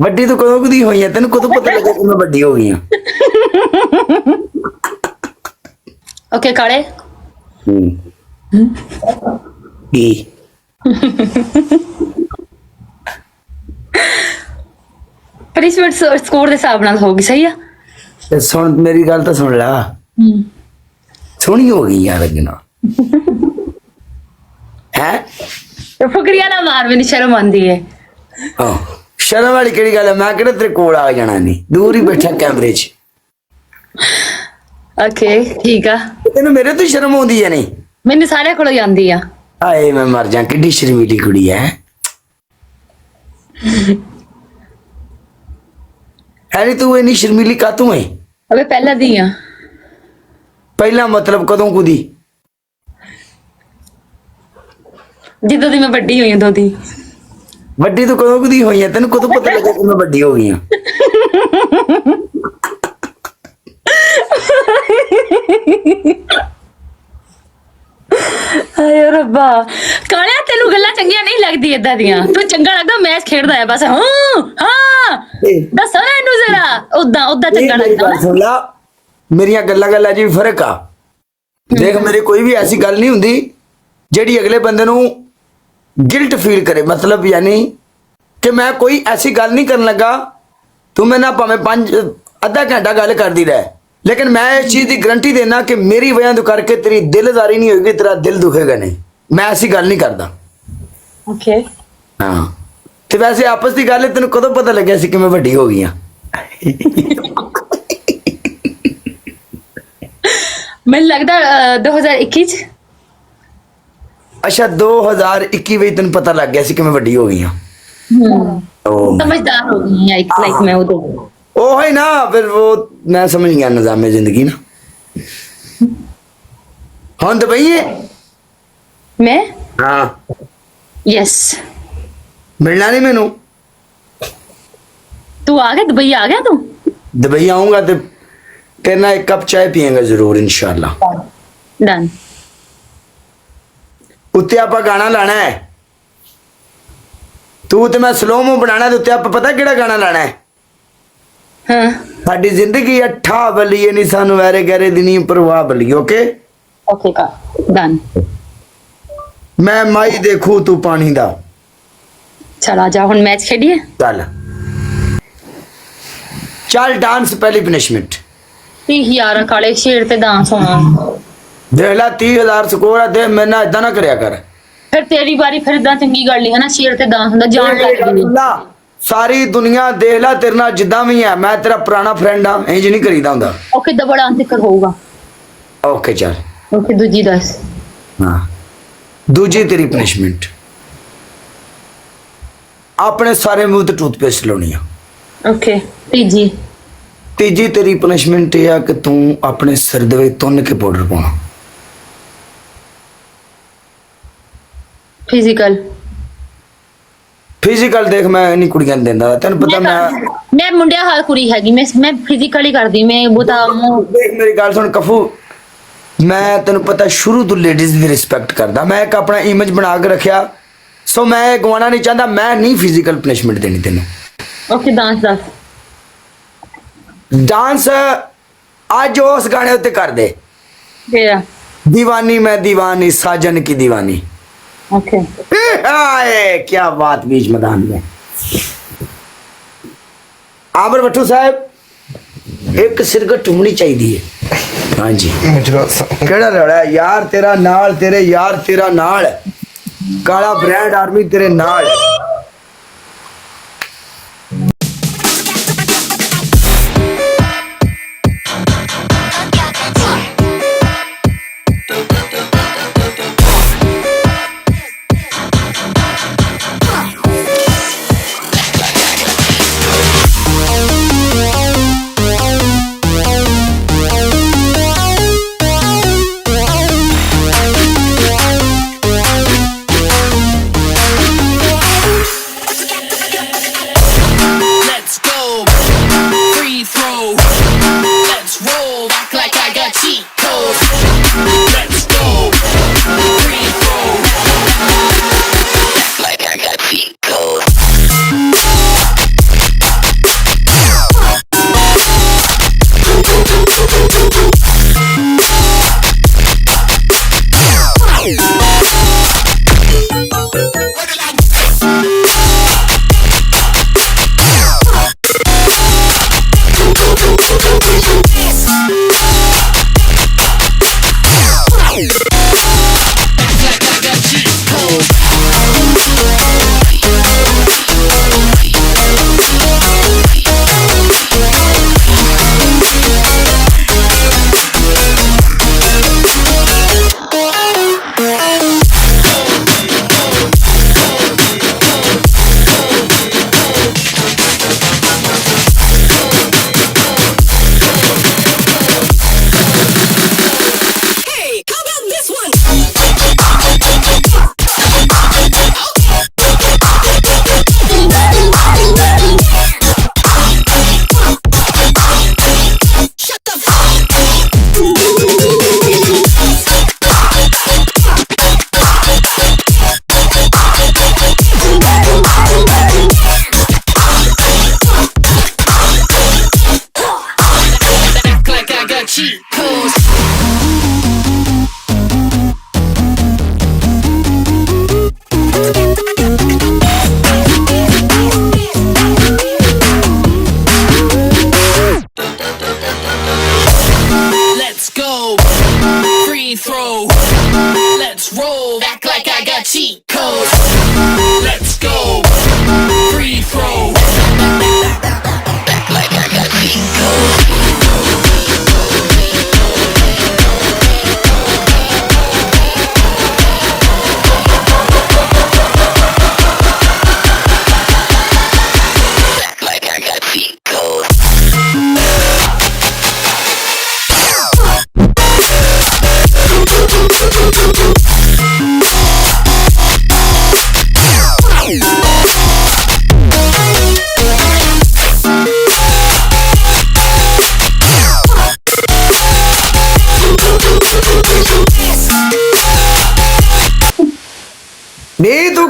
ਵੱਡੀ ਤੂੰ ਕਦੋਂ ਕਦੀ ਹੋਈ ਹੈ? ਤੈਨੂੰ ਕਦੋਂ ਪਤਾ ਲੱਗਾ ਕਿ ਮੈਂ ਵੱਡੀ ਹੋ ਗਈ ਹਾਂ? ओके काले ਕੀ पनिशमेंट स्कोर ਦੇ ਹਿਸਾਬ ਨਾਲ ਹੋਗੀ ਸਹੀ ਆ। ਤੇ ਸੁਣ ਮੇਰੀ ਗੱਲ ਤਾਂ ਸੁਣ ਲੈ। ਸੋਹਣੀ ਹੋ ਗਈ ਯਾਰ ਅੱਗਨਾ ਹੈ। ਤੇ ਫੁਕਰੀਆ ਨਾ ਮਾਰ, ਮੈਨੂੰ ਸ਼ਰਮ ਆਉਂਦੀ ਹੈ। ਸ਼ਰਮ ਵਾਲੀ ਕਿਹੜੀ ਗੱਲ ਹੈ? ਮੈਂ ਕਿਹੜਾ ਤੇਰੇ ਕੋਲ ਆ ਜਾਣਾ, ਨਹੀਂ ਦੂਰ ਹੀ ਬੈਠਾ ਕੈਮਰੇ 'ਚ। ਓਕੇ ਠੀਕ ਆ। ਤੈਨੂੰ ਮੇਰੇ ਤੋਂ ਸ਼ਰਮ ਆਉਂਦੀ ਹੈ? ਨਹੀਂ ਮੈਨੂੰ ਸਾਰਿਆਂ ਕੋਲੋਂ ਆਉਂਦੀ ਆ। ਹਾਏ ਮੈਂ ਮਰ ਜਾ, ਕਿੱਡੀ ਸ਼ਰਮੀਲੀ ਕੁੜੀ ਹੈ। ਹੈਨੀ ਤੂੰ ਇੰਨੀ ਸ਼ਰਮੀਲੀ ਕਾਤੋਂ ਹੈ? ਅਬੇ ਪਹਿਲਾਂ ਦੀ ਆ। ਪਹਿਲਾਂ ਮਤਲਬ ਕਦੋਂ ਕੁਦੀ? ਜਿੱਦੋਂ ਦੀ ਮੈਂ ਵੱਡੀ ਹੋਈ ਉਦੋਂ ਦੀ। ਵੱਡੀ ਤੂੰ ਕਦੋਂ ਕੁਦੀ ਹੋਈ ਹੈ? ਤੈਨੂੰ ਕਦੋਂ ਪਤਾ ਲੱਗਾ ਕਿ ਮੈਂ ਵੱਡੀ ਹੋ ਗਈ ਹਾਂ? ਹਾਏ ਰੱਬਾ ਕਾਲਿਆ, ਤੈਨੂੰ ਗੱਲਾਂ ਚੰਗੀਆਂ ਨਹੀਂ ਲੱਗਦੀ ਏਦਾਂ ਦੀਆਂ। ਤੂੰ ਚੰਗਾ ਲੱਗਦਾ ਮੈਚ ਖੇਡਦਾ ਹੈ ਬਸ। ਹਾਂ ਦੱਸੋ ਨਾ ਇਹਨੂੰ ਜ਼ਰਾ। ਉਦਾਂ ਚੰਗਾ ਲੱਗਦਾ। ਸੁਣ ਲਾ, ਮੇਰੀਆਂ ਗੱਲਾਂ 'ਚ ਵੀ ਫਰਕ ਆ। ਦੇਖ ਮੇਰੀ ਕੋਈ ਵੀ ਐਸੀ ਗੱਲ ਨਹੀਂ ਹੁੰਦੀ ਜਿਹੜੀ ਅਗਲੇ ਬੰਦੇ ਨੂੰ ਗਿਲਟ ਫੀਲ ਕਰੇ। ਮਤਲਬ ਯਾਨੀ ਕਿ ਮੈਂ ਕੋਈ ਐਸੀ ਗੱਲ ਨਹੀਂ ਕਰਨ ਲੱਗਾ, ਤੂੰ ਮੇਰੇ ਨਾਲ ਭਾਵੇਂ ਅੱਧਾ ਘੰਟਾ ਗੱਲ ਕਰਦੀ ਰਹਿ, लेकिन मैं इस चीज की गारंटी देना कि मेरी वजह तो करके तेरी दिलदारी नहीं होगी, तेरा दिल दुखेगा नहीं। मैं ऐसी गल नहीं करता। ओके हाँ तो वैसे आपस की गल है, तेन कदों पता लगे सी कि मैं वड्डी हो गई हाँ? मैंने लगता 2021। अच्छा 2021 में तेन पता लग गया सी कि मैं वड्डी हो गई हाँ? समझदार हो गई है लाइक मैं उधर। ओ है ना, फिर वो मैं समझ गया निजाम जिंदगी ना। हाँ तो भाई मैं हाँ यस मिलना नहीं मैनू। तू आ गया दुबई? आ गया तू? दुबई आऊंगा तो तेरे ना एक कप चाय पियेंगे जरूर इंशाल्लाह। डन। उत्ते आप गाना लाना है। तू तो मैं स्लोमो बनाना है। उत्ते आप पता केड़ा गाना लाना है? हाँ साडी जिंदगी अठा बलिए नहीं सानू वैरे गहरे दी नहीं परवाह बलिए। ओके ओके का डन। मैं माई देखू तू पानी दा। चल आ जा हुन मैच खेडिए। चल चल डांस पहली पनिशमेंट। 30,000 काले शेर ते डांस होना। देख ला 30,000 स्कोर है। दे मैं ना इदा ना करया कर। फिर तेरी बारी, फिर इदा चंगी गल है ना। शेर ते डांस होंदा जान लग गई। सारी दुनिया देख ला तेरे नाल जिद्दां भी है, मैं तेरा पुराना फ्रेंड हाँ, इंज नहीं करीदा हुंदा। ओके दा बड़ा अंतिकर होगा। ओके चल ओके दूजी दस। हाँ दूजी तेरी पनिशमेंट, अपने सारे मुंह ते टूथपेस्ट लाउणी आ। ओके तीजी। तीजी तेरी पनिशमेंट यह है कि तू अपने सिर दे विच तुन्न के पाउडर पाउणा। फिजिकल फिजिकल देख मैं नहीं कुड़ियां नूं देंदा, तेन पता मैं मुंडिया हाल कुड़ी हैगी। मैं फिजिकल ही करदी। मैं बता देख मेरी गल सुन कफू, मैं तेन पता शुरू तो लेडीज की रिस्पेक्ट करदा। मैं एक अपना इमेज बना के रखिया, सो मैं गवाना नहीं चाहता। मैं नहीं फिजिकल पनिशमेंट देनी तेन। ओके डांस दस। डांस आज उस गाने उत्ते कर दे। तेरा दीवानी मैं दीवानी साजन की दीवानी। ओके आए क्या बात बीच मैदान में। आमिर भट्टू साहब एक सिरगट होनी चाहिए। हाँ जी केड़ा लड़ा है यार तेरा नाल, तेरे यार तेरा नाल, काला ब्रांड आर्मी तेरे नाल।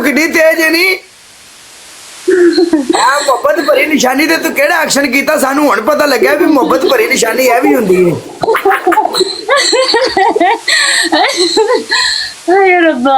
ਕਿੱਡੀ ਤੇਜ਼ ਹੈ ਨੀ ਆ ਮੁਹੱਬਤ ਭਰੀ ਨਿਸ਼ਾਨੀ ਤੇ ਤੂੰ ਕਿਹੜਾ ਐਕਸ਼ਨ ਕੀਤਾ ਸਾਨੂੰ ਹੁਣ ਪਤਾ ਲੱਗਿਆ ਵੀ ਮੁਹੱਬਤ ਭਰੀ ਨਿਸ਼ਾਨੀ ਇਹ ਵੀ ਹੁੰਦੀ ਹੈ ਹਾਏ ਰੱਬਾ